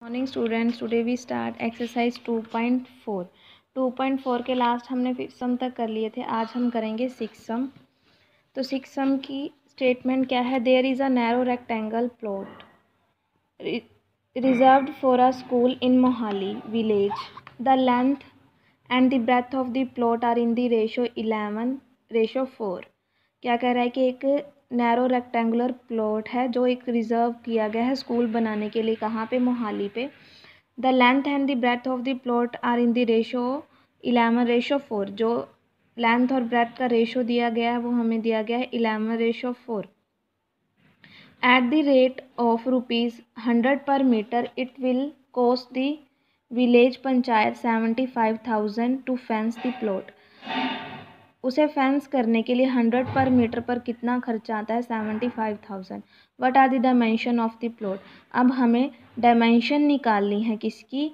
Morning students, today we start exercise 2.4। 2.4 के last हमने 5th सम तक कर लिए थे। आज हम करेंगे 6th सम। तो 6th सम की स्टेटमेंट क्या है? There is a narrow rectangle plot reserved for a school in Mohali village. The length and the breadth of the plot are in the ratio 11:4। क्या कह रहा है कि एक नैरो रेक्टेंगुलर प्लॉट है जो एक रिजर्व किया गया है स्कूल बनाने के लिए। कहाँ पे? मोहाली पे। The length and the breadth of the plot are in the ratio 11:4। जो लेंथ और ब्रेथ का रेशो दिया गया है वो हमें दिया गया है 11:4। एट द रेट ऑफ ₹100 पर metre it will cost the village panchayat 75,000 to fence the plot. उसे फेंस करने के लिए 100 पर मीटर पर कितना खर्चा आता है? 75,000। What are the dimension of the plot. अब हमें डायमेंशन निकालनी है किसकी?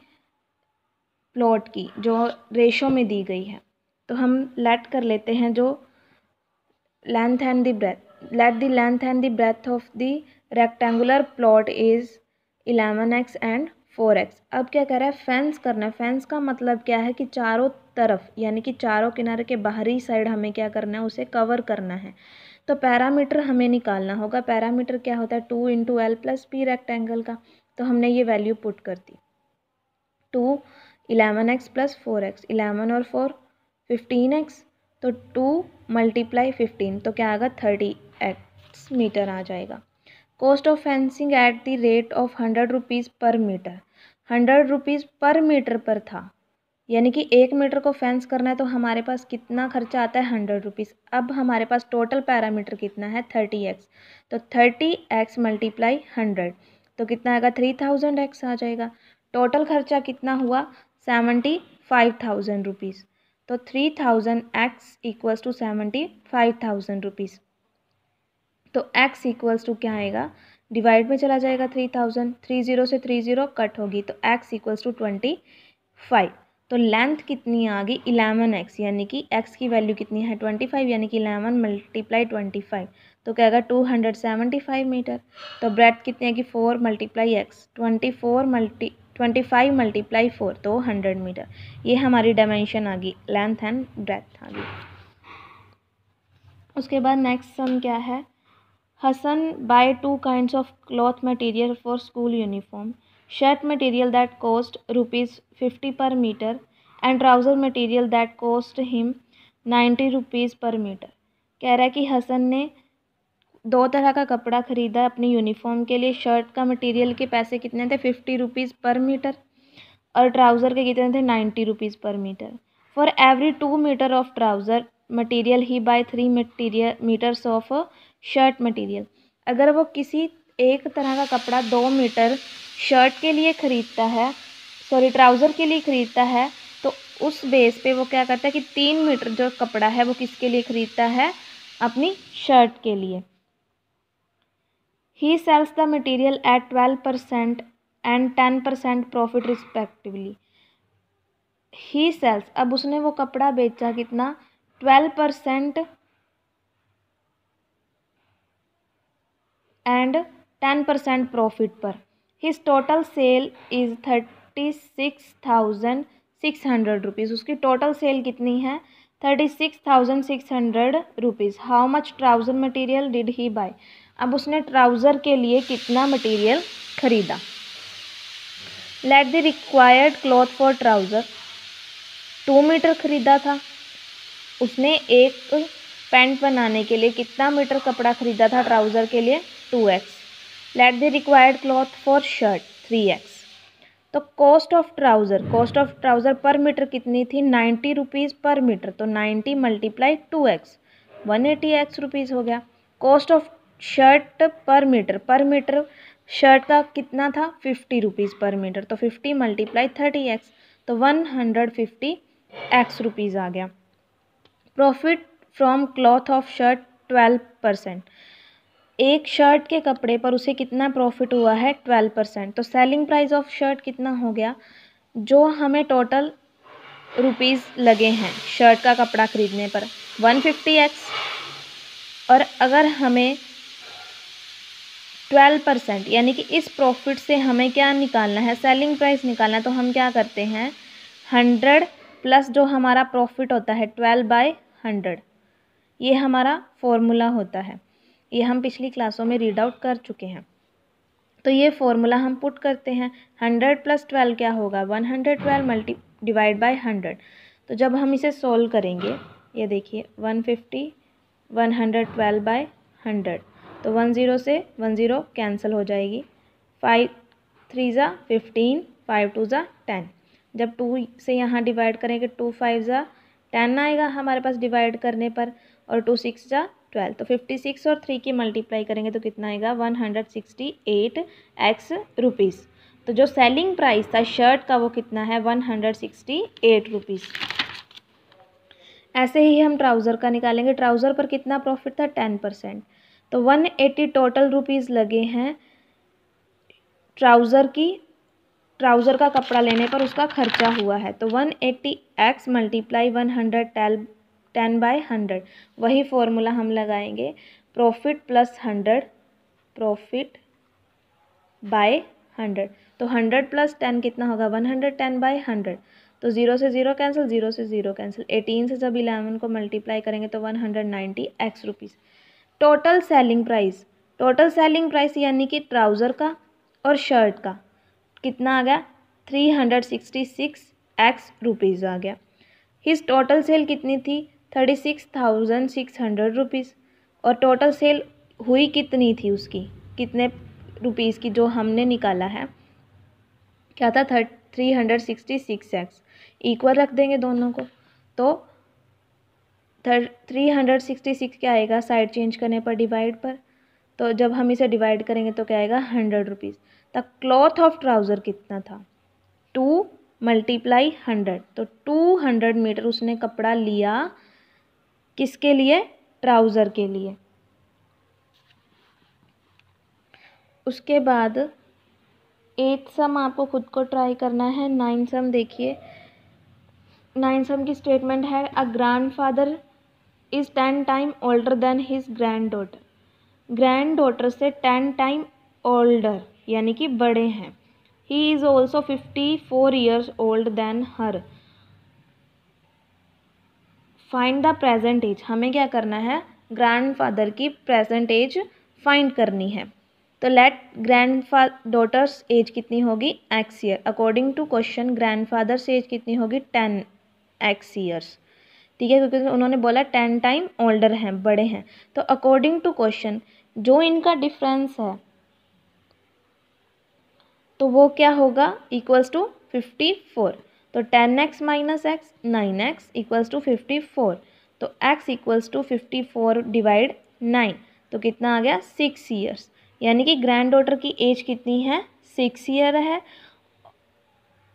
प्लॉट की, जो रेशो में दी गई है। तो हम लेट कर लेते हैं जो length and the breadth. Let the length and the breadth of the rectangular plot is 11x and 4x। अब क्या कह रहा है? फेंस करना है। फेंस का मतलब क्या है कि चारों तरफ यानी कि चारों किनारे के बाहरी साइड हमें क्या करना है? उसे कवर करना है। तो पैरामीटर हमें निकालना होगा। पैरामीटर क्या होता है? 2 × L + P रेक्टेंगल का। तो हमने ये वैल्यू पुट कर दी। 2 11x + 4x, 11 और 4 15x। तो 2 × 15 तो क्या आएगा? 30x मीटर आ जाएगा। Cost of fencing at the rate of 100 rupees पर मीटर। 100 रुपीज़ पर मीटर पर था, यानी कि 1 मीटर को फेंस करना है तो हमारे पास कितना खर्चा आता है? 100 रुपीज़। अब हमारे पास टोटल पैरामीटर कितना है? 30x। तो 30x × 100 तो कितना आएगा? 3000x आ जाएगा। टोटल खर्चा कितना हुआ? 75,000 रुपीज़। तो 3000x = 75,000 रुपीज़। तो x = क्या आएगा? डिवाइड में चला जाएगा 3000, 30 से 30 कट होगी तो x = 25। तो लेंथ कितनी आ गई? 11x, यानी कि x की वैल्यू कितनी है? 25, यानी कि 11 × 25 तो क्या आएगा? 275 मीटर। तो ब्रेथ कितनी है कि 4 × x, 25 × 4 तो 100 मीटर। ये हमारी डायमेंशन आ गई, लेंथ एंड ब्रेथ आ गई। उसके बाद नेक्स्ट सम क्या है? Hassan buy 2 kinds of cloth material for school uniform. Shirt material that cost ₹50 per meter and trouser material that cost him 90 rupees per meter. कह रहा है कि हसन ने 2 तरह का कपड़ा खरीदा अपनी यूनिफॉर्म के लिए। शर्ट का मटेरियल के पैसे कितने थे? 50 रुपीज़ पर मीटर और ट्राउज़र के कितने थे? 90 रुपीज़ पर metre. For every 2 metre of trouser material he buy 3 metres of shirt material. अगर वो किसी एक तरह का कपड़ा 2 मीटर शर्ट के लिए खरीदता है, ट्राउज़र के लिए खरीदता है, तो उस बेस पे वो क्या करता है कि 3 मीटर जो कपड़ा है वो किसके लिए खरीदता है? अपनी शर्ट के लिए। He sells the material at 12% and 10% profit respectively. He sells, अब उसने वो कपड़ा बेचा कितना? 12% and 10% प्रॉफिट पर। His total sale is 36,600 rupees. उसकी टोटल सेल कितनी है? 36,600 rupees. How much trouser material did he buy. अब उसने ट्राउज़र के लिए कितना मटेरियल खरीदा? Let the required cloth for trouser 2 metre खरीदा था। उसने एक पैंट बनाने के लिए कितना मीटर कपड़ा खरीदा था ट्राउज़र के लिए? 2x। Late the required cloth for shirt 3x। तो कॉस्ट ऑफ ट्राउज़र पर मीटर कितनी थी? 90 रुपीज़ पर मीटर। तो 90 × 2x 180x रुपीज़ हो गया। कॉस्ट ऑफ शर्ट पर मीटर शर्ट का कितना था? 50 रुपीज़ पर मीटर। तो 50 × 30x तो 150x रुपीज़ आ गया। Profit from cloth of shirt 12%। एक शर्ट के कपड़े पर उसे कितना प्रॉफिट हुआ है? 12%। तो सेलिंग प्राइस ऑफ शर्ट कितना हो गया? जो हमें टोटल रुपीज़ लगे हैं शर्ट का कपड़ा खरीदने पर 150x। और अगर हमें 12%, यानी कि इस प्रॉफिट से हमें क्या निकालना है, सेलिंग प्राइस निकालना है। तो हम क्या करते हैं, 100 प्लस जो हमारा प्रॉफिट होता है 12/100, ये हमारा फॉर्मूला होता है। ये हम पिछली क्लासों में रीड आउट कर चुके हैं। तो ये फॉर्मूला हम पुट करते हैं, 100 + 12 क्या होगा, 112 डिवाइड बाय 100। तो जब हम इसे सोल्व करेंगे, ये देखिए 150 112/100, तो 10 से 10 कैंसिल हो जाएगी, 5 3 ज़ा 15, 5 2 ज़ा 10। जब 2 से यहाँ डिवाइड करेंगे 2 5 ज़ा 10 आएगा हमारे पास डिवाइड करने पर, और 2 6 ज़ा 12। तो 56 और 3 की मल्टीप्लाई करेंगे तो कितना आएगा, 168 रुपीज़। तो जो सेलिंग प्राइस था शर्ट का वो कितना है, 168 रुपीज़। ऐसे ही हम ट्राउज़र का निकालेंगे। ट्राउज़र पर कितना प्रॉफिट था, 10%। तो 180 टोटल रुपीज़ लगे हैं ट्राउज़र का कपड़ा लेने पर उसका खर्चा हुआ है। तो 180x मल्टीप्लाई 10/100, वही फॉर्मूला हम लगाएंगे, प्रॉफिट प्लस 100, प्रॉफिट बाय 100। तो 100 + 10 कितना होगा, 110/100। तो 0 से 0 कैंसिल, 0 से 0 कैंसिल, 18 से जब 11 को मल्टीप्लाई करेंगे तो 190x rupees. Total selling price यानी कि ट्राउज़र का और शर्ट का कितना आ गया, 366x रुपीज़ आ गया। हिज टोटल सेल कितनी थी, 36,600 रुपीज़। और टोटल सेल हुई कितनी थी उसकी, कितने रुपीज़ की जो हमने निकाला है, क्या था, 366x। इक्वल रख देंगे दोनों को, तो 366 क्या आएगा, साइड चेंज करने पर डिवाइड पर। तो जब हम इसे डिवाइड करेंगे तो क्या आएगा, 100 rupees. The cloth of trouser कितना था, 2 × 100। तो 200 मीटर उसने कपड़ा लिया, किसके लिए, ट्राउज़र के लिए। उसके बाद 8 सम आपको खुद को ट्राई करना है। 9 सम देखिए, 9 सम की स्टेटमेंट है, a grandfather is 10 time older than his granddaughter से 10 टाइम ओल्डर, यानी कि बड़े हैं। He is also 54 years old than her. Find the present age. हमें क्या करना है, ग्रैंडफादर की प्रेजेंट एज फाइंड करनी है। तो लेट डॉटर्स एज कितनी होगी, x year. According to question grandfather's age कितनी होगी, 10x ईयर्स। ठीक है, क्योंकि उन्होंने बोला 10 टाइम ओल्डर हैं, बड़े हैं। तो अकॉर्डिंग टू क्वेश्चन जो इनका डिफरेंस है तो वो क्या होगा, इक्वल्स टू 54। तो 10x - x 9x equals to 54। तो x इक्वल्स टू 54 डिवाइड 9, तो कितना आ गया, 6 ईयर्स। यानी कि ग्रैंड डॉटर की एज कितनी है, 6 ईयर है,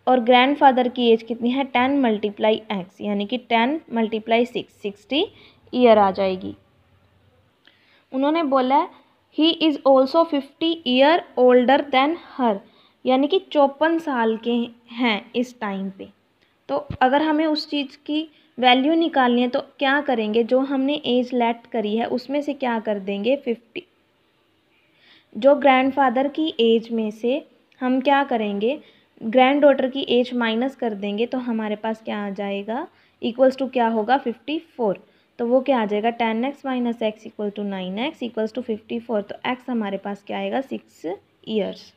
और ग्रैंडफादर की एज कितनी है, 10 × x, यानी कि 10 × 6 60 ईयर आ जाएगी। उन्होंने बोला ही is also 50 year older than her, यानी कि 54 साल के हैं इस टाइम पे। तो अगर हमें उस चीज़ की वैल्यू निकालनी है तो क्या करेंगे, जो हमने एज लेट करी है उसमें से क्या कर देंगे, 50, जो ग्रैंडफादर की एज में से हम क्या करेंगे, ग्रैंड डॉटर की एज माइनस कर देंगे, तो हमारे पास क्या आ जाएगा, इक्वल्स टू क्या होगा, 54। तो वो क्या आ जाएगा, 10x - x equal to 9x equals to 54। तो x हमारे पास क्या आएगा, 6 ईयर्स।